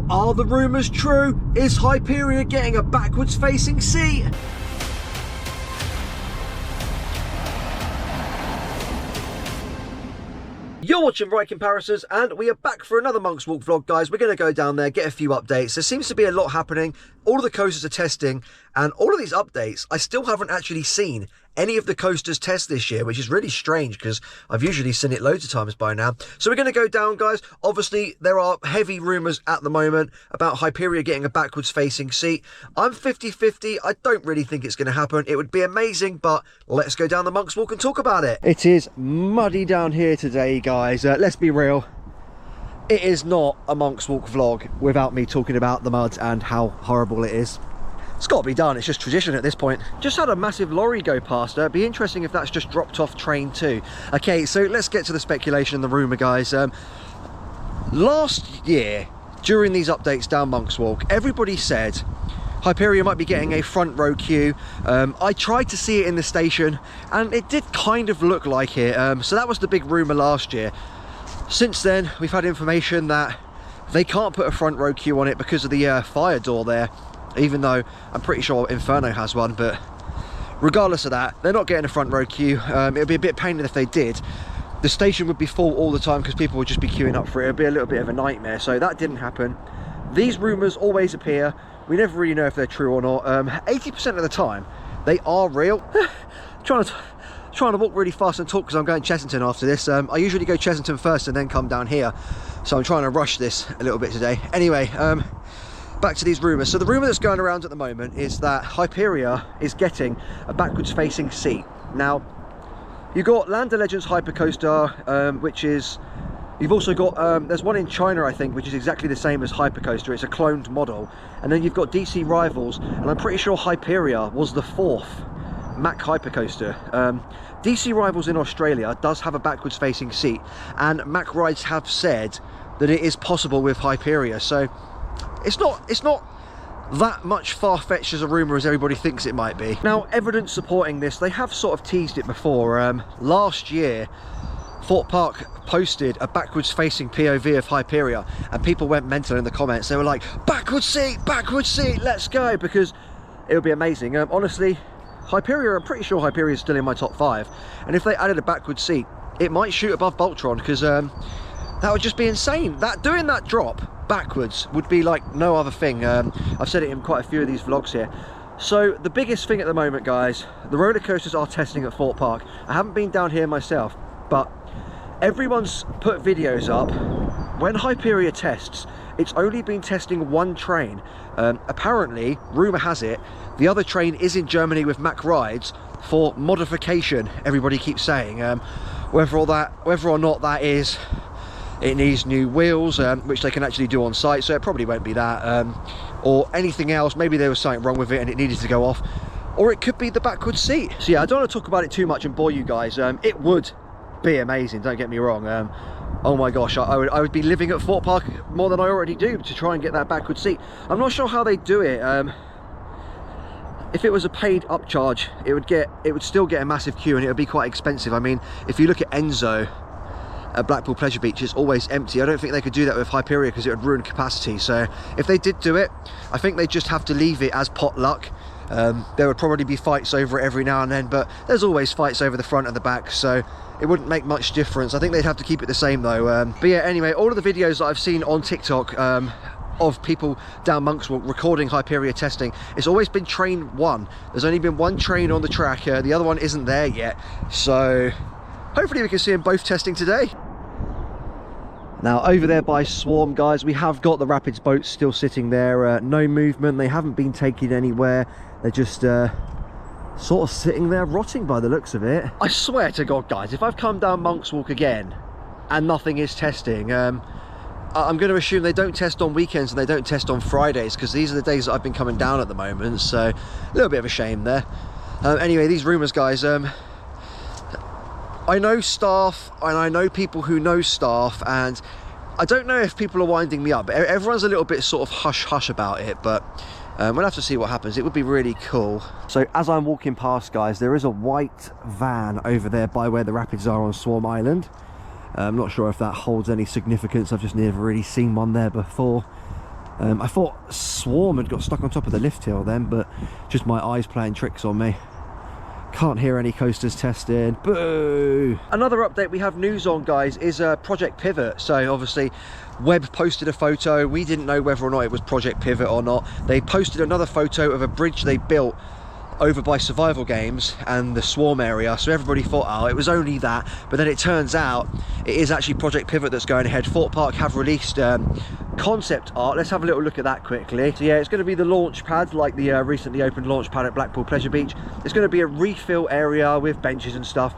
Are the rumours true? Is Hyperia getting a backwards facing seat? You're watching Right Comparisons, and we are back for another Monk's Walk vlog, guys. We're going to go down there, get a few updates. There seems to be a lot happening. All of the coasters are testing, and all of these updates, I still haven't actually seen any of the coasters test this year, which is really strange because I've usually seen it loads of times by now. So we're going to go down, guys. Obviously, there are heavy rumours at the moment about Hyperia getting a backwards facing seat. I'm 50-50. I don't really think it's going to happen. It would be amazing, but let's go down the Monk's Walk and talk about it. It is muddy down here today, guys. Let's be real. It is not a Monk's Walk vlog without me talking about the mud and how horrible it is. It's got to be done. It's just tradition at this point. Just had a massive lorry go past. It'd be interesting if that's just dropped off train too. Okay, so let's get to the speculation and the rumour, guys. Last year, during these updates down Monk's Walk, everybody said Hyperia might be getting a front row queue. I tried to see it in the station, and it did kind of look like it. So that was the big rumour last year. Since then, we've had information that they can't put a front row queue on it because of the fire door there. Even though I'm pretty sure Inferno has one, but regardless of that, they're not getting a front row queue. It would be a bit painful if they did. The station would be full all the time because people would just be queuing up for it. It would be a little bit of a nightmare, so that didn't happen. These rumours always appear. We never really know if they're true or not. 80% of the time, they are real. Trying to walk really fast and talk because I'm going Chessington after this. I usually go Chessington first and then come down here, so I'm trying to rush this a little bit today. Anyway, back to these rumours. So the rumour that's going around at the moment is that Hyperia is getting a backwards facing seat. Now, you've got Land of Legends Hypercoaster, which is, you've also got, there's one in China, I think, which is exactly the same as Hypercoaster. It's a cloned model. And then you've got DC Rivals, and I'm pretty sure Hyperia was the 4th Mack Hypercoaster. DC Rivals in Australia does have a backwards facing seat, and Mack Rides have said that it is possible with Hyperia. So it's not that much far-fetched as a rumour as everybody thinks it might be. Now, evidence supporting this, they have sort of teased it before. Last year, Thorpe Park posted a backwards facing POV of Hyperia, and people went mental in the comments. They were like, backwards seat, let's go, because it would be amazing. Honestly, Hyperia, I'm pretty sure Hyperia is still in my top 5, and if they added a backwards seat, it might shoot above Boltron, because that would just be insane. Doing that drop backwards would be like no other thing. I've said it in quite a few of these vlogs here. So the biggest thing at the moment, guys, the roller coasters are testing at Thorpe Park. I haven't been down here myself, but everyone's put videos up. When Hyperia tests, it's only been testing one train. Apparently, rumour has it, the other train is in Germany with Mack Rides for modification, everybody keeps saying. Whether or not that is, it needs new wheels, which they can actually do on site, so it probably won't be that, or anything else. Maybe there was something wrong with it and it needed to go off, or it could be the backwards seat. So yeah, I don't want to talk about it too much and bore you guys. It would be amazing, don't get me wrong. Oh my gosh, I would be living at Thorpe Park more than I already do to try and get that backwards seat. I'm not sure how they do it. If it was a paid upcharge, it would still get a massive queue and it would be quite expensive. I mean, if you look at Enzo at Blackpool Pleasure Beach, is always empty. I don't think they could do that with Hyperia because it would ruin capacity. So if they did do it, I think they just have to leave it as potluck. There would probably be fights over it every now and then, but there's always fights over the front and the back, so it wouldn't make much difference. I think they'd have to keep it the same though. But yeah, anyway, all of the videos that I've seen on TikTok of people down Monk's Walk recording Hyperia testing, it's always been train 1. There's only been one train on the track. The other one isn't there yet, so hopefully we can see them both testing today. Now over there by Swarm, guys, we have got the Rapids boats still sitting there. No movement, they haven't been taken anywhere. They're just sort of sitting there rotting by the looks of it. I swear to God, guys, if I've come down Monk's Walk again and nothing is testing, I'm going to assume they don't test on weekends and they don't test on Fridays, because these are the days that I've been coming down at the moment, so a little bit of a shame there. Anyway, these rumours, guys, I know staff and I know people who know staff, and I don't know if people are winding me up. Everyone's a little bit sort of hush-hush about it, but we'll have to see what happens. It would be really cool. So as I'm walking past, guys, there is a white van over there by where the rapids are on Swarm Island. I'm not sure if that holds any significance. I've just never really seen one there before. I thought Swarm had got stuck on top of the lift hill then, but just my eyes playing tricks on me. Can't hear any coasters testing. Boo! Another update we have news on, guys, is Project Pivot. So obviously Webb posted a photo. We didn't know whether or not it was Project Pivot or not. They posted another photo of a bridge they built over by Survival Games and the Swarm area, so everybody thought, oh, it was only that, but then it turns out it is actually Project Pivot that's going ahead. Thorpe Park have released concept art. Let's have a little look at that quickly. So yeah, it's going to be the launch pad, like the recently opened launch pad at Blackpool Pleasure Beach. It's going to be a refill area with benches and stuff.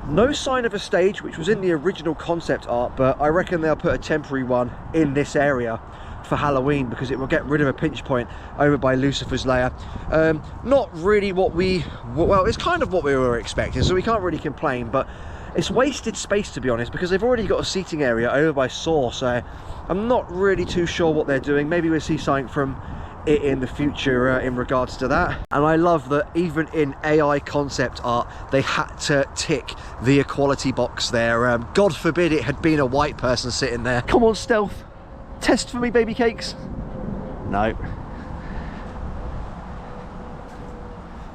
No sign of a stage, which was in the original concept art, but I reckon they'll put a temporary one in this area for Halloween, because it will get rid of a pinch point over by Lucifer's Lair. Not really what we, well, it's kind of what we were expecting, so we can't really complain, but it's wasted space, to be honest, because they've already got a seating area over by Saw, so I'm not really too sure what they're doing. Maybe we'll see something from it in the future in regards to that. And I love that even in AI concept art, they had to tick the equality box there. God forbid it had been a white person sitting there. Come on, Stealth. Test for me, baby cakes. No.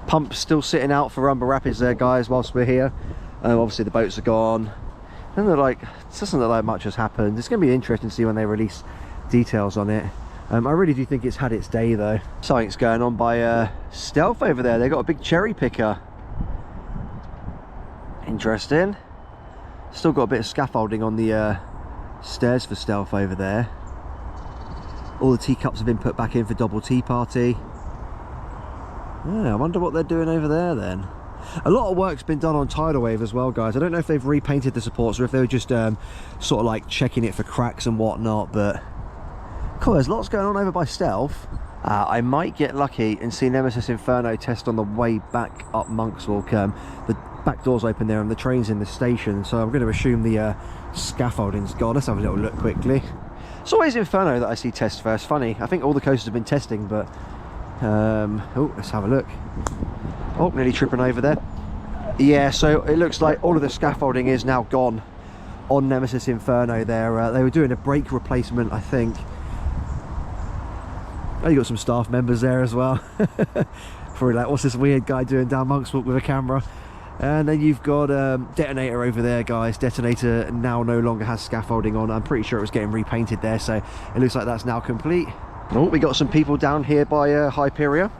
Pump's still sitting out for Rumble Rapids there, guys, whilst we're here. Obviously the boats are gone. And they're like, it doesn't look like much has happened. It's going to be interesting to see when they release details on it. I really do think it's had its day though. Something's going on by Stealth over there. They've got a big cherry picker. Interesting. Still got a bit of scaffolding on the stairs for Stealth over there. All the teacups have been put back in for Double Tea Party. Yeah, I wonder what they're doing over there then. A lot of work's been done on Tidal Wave as well, guys. I don't know if they've repainted the supports or if they were just sort of like checking it for cracks and whatnot, but cool, there's lots going on over by Stealth. I might get lucky and see Nemesis Inferno test on the way back up Monk's Walk. The back door's open there and the train's in the station, so I'm going to assume the scaffolding's gone. Let's have a little look quickly. It's always Inferno that I see test first. Funny, I think all the coasters have been testing, but oh, let's have a look. Oh, nearly tripping over there. Yeah, so it looks like all of the scaffolding is now gone on Nemesis Inferno there. They were doing a brake replacement, I think. Oh, you got some staff members there as well. Probably like, what's this weird guy doing down Monk's Walk with a camera? And then you've got Detonator over there, guys. Detonator now no longer has scaffolding on. I'm pretty sure it was getting repainted there, so it looks like that's now complete. Oh, we got some people down here by Hyperia.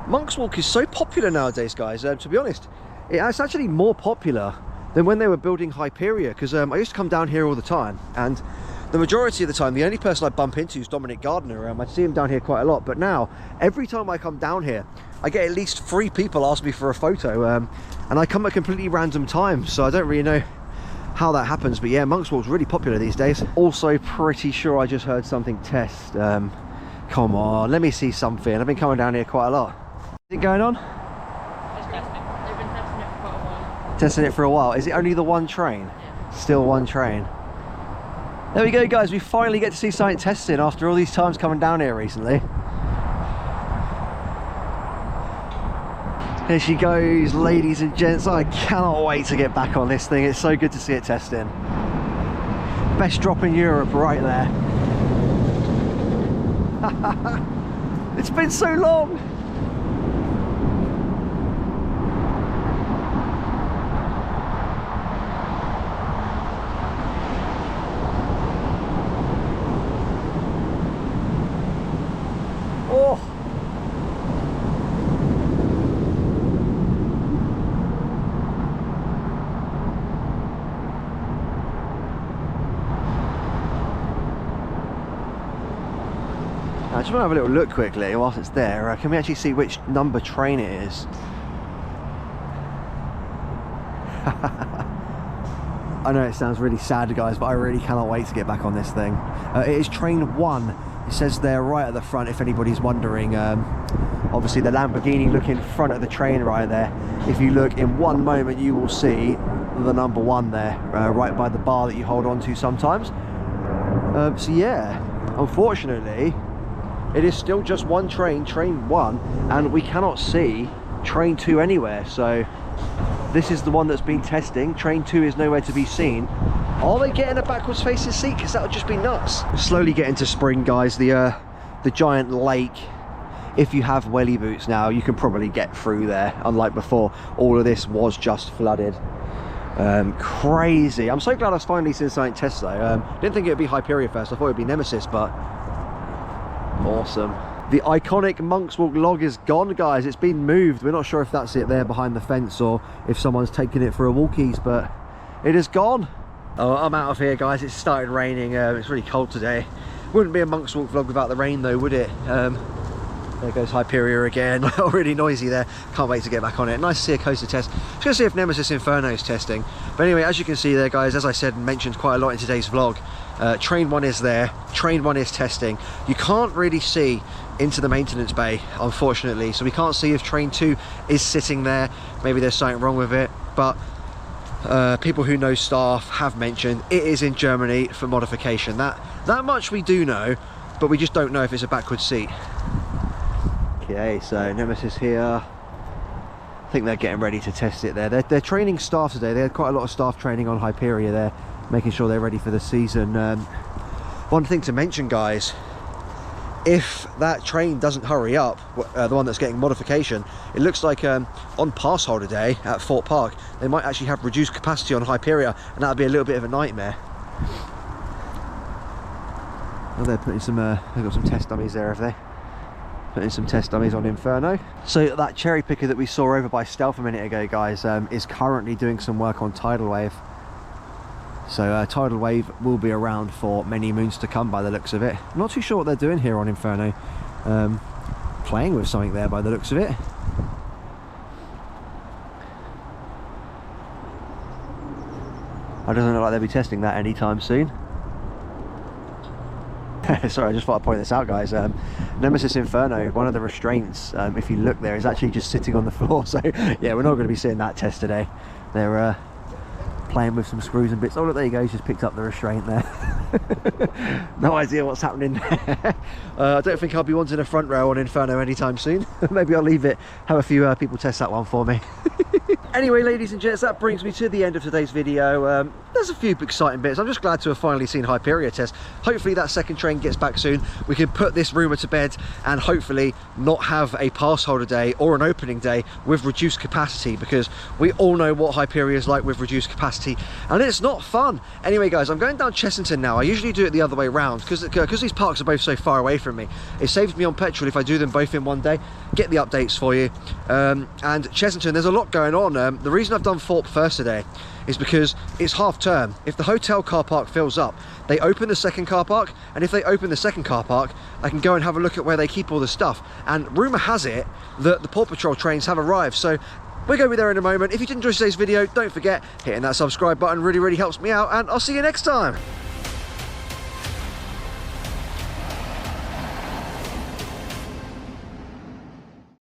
Monk's Walk is so popular nowadays, guys. To be honest, it's actually more popular than when they were building Hyperia, because I used to come down here all the time, and the majority of the time the only person I bump into is Dominic Gardner. I see him down here quite a lot, but now every time I come down here I get at least 3 people ask me for a photo, and I come at completely random times, so I don't really know how that happens. But yeah, Monk's Walk's really popular these days. Also pretty sure I just heard something test. Come on, let me see something. I've been coming down here quite a lot. Is it going on? Just testing. They've been testing it for quite a while. Testing it for a while. Is it only the one train? Yeah. Still Still one train. There we go, guys. We finally get to see something testing after all these times coming down here recently. Here she goes, ladies and gents. I cannot wait to get back on this thing. It's so good to see it testing. Best drop in Europe right there. It's been so long. Oh. I just want to have a little look quickly whilst it's there. Can we actually see which number train it is? I know it sounds really sad, guys, but I really cannot wait to get back on this thing. It is train 1. It says there right at the front, if anybody's wondering. Obviously the Lamborghini look in front of the train right there. If you look in one moment, you will see the number 1 there, right by the bar that you hold on to sometimes. So yeah, unfortunately, it is still just one train, train 1, and we cannot see train 2 anywhere. So this is the one that's been testing. Train 2 is nowhere to be seen. Are they getting a backwards facing seat? Because that would just be nuts. Slowly getting to spring, guys. The giant lake. If you have welly boots now, you can probably get through there. Unlike before, all of this was just flooded. Crazy. I'm so glad I've finally seen something test though. Didn't think it would be Hyperia first. I thought it would be Nemesis, but awesome. The iconic Monk's Walk log is gone, guys. It's been moved. We're not sure if that's it there behind the fence or if someone's taken it for a walkies, but it is gone. Oh, I'm out of here, guys. It's started raining. It's really cold today. Wouldn't be a Monk's Walk vlog without the rain though, would it? There goes Hyperia again. Really noisy there. Can't wait to get back on it. Nice to see a coaster test. Just gonna see if Nemesis Inferno is testing. But anyway, as you can see there, guys, as I said and mentioned quite a lot in today's vlog, train 1 is there, train 1 is testing. You can't really see into the maintenance bay, unfortunately, so we can't see if train 2 is sitting there. Maybe there's something wrong with it, but people who know staff have mentioned it is in Germany for modification. That much we do know, but we just don't know if it's a backwards seat. Okay, so Nemesis here. I think they're getting ready to test it there. They're training staff today. They had quite a lot of staff training on Hyperia there, making sure they're ready for the season. One thing to mention, guys, if that train doesn't hurry up, the one that's getting modification, it looks like on pass holder day at Thorpe Park, they might actually have reduced capacity on Hyperia, and that would be a little bit of a nightmare. Oh, they're putting some, they've got some test dummies there, have they? Putting some test dummies on Inferno. So that cherry picker that we saw over by Stealth a minute ago, guys, is currently doing some work on Tidal Wave. So Tidal Wave will be around for many moons to come by the looks of it. I'm not too sure what they're doing here on Inferno. Playing with something there by the looks of it. It doesn't look like they'll be testing that anytime soon. Sorry, I just thought I'd point this out, guys. Nemesis Inferno, one of the restraints, if you look there, is actually just sitting on the floor. So yeah, we're not going to be seeing that test today. They're playing with some screws and bits. Oh look, there you go, he's just picked up the restraint there. No idea what's happening there. I don't think I'll be wanting a front row on Inferno anytime soon. Maybe I'll leave it, have a few people test that one for me. Anyway, ladies and gents, that brings me to the end of today's video. There's a few exciting bits. I'm just glad to have finally seen Hyperia test. Hopefully that second train gets back soon. We can put this rumour to bed and hopefully not have a pass holder day or an opening day with reduced capacity, because we all know what Hyperia is like with reduced capacity, and it's not fun. Anyway, guys, I'm going down Chessington now. I usually do it the other way round because these parks are both so far away from me. It saves me on petrol if I do them both in one day. Get the updates for you. And Chessington, there's a lot going on. The reason I've done Thorpe first today is because it's half term. If the hotel car park fills up, they open the second car park, and if they open the second car park, I can go and have a look at where they keep all the stuff. And rumour has it that the Paw Patrol trains have arrived, so we'll go there in a moment. If you did enjoy today's video, don't forget hitting that subscribe button. Really helps me out, and I'll see you next time.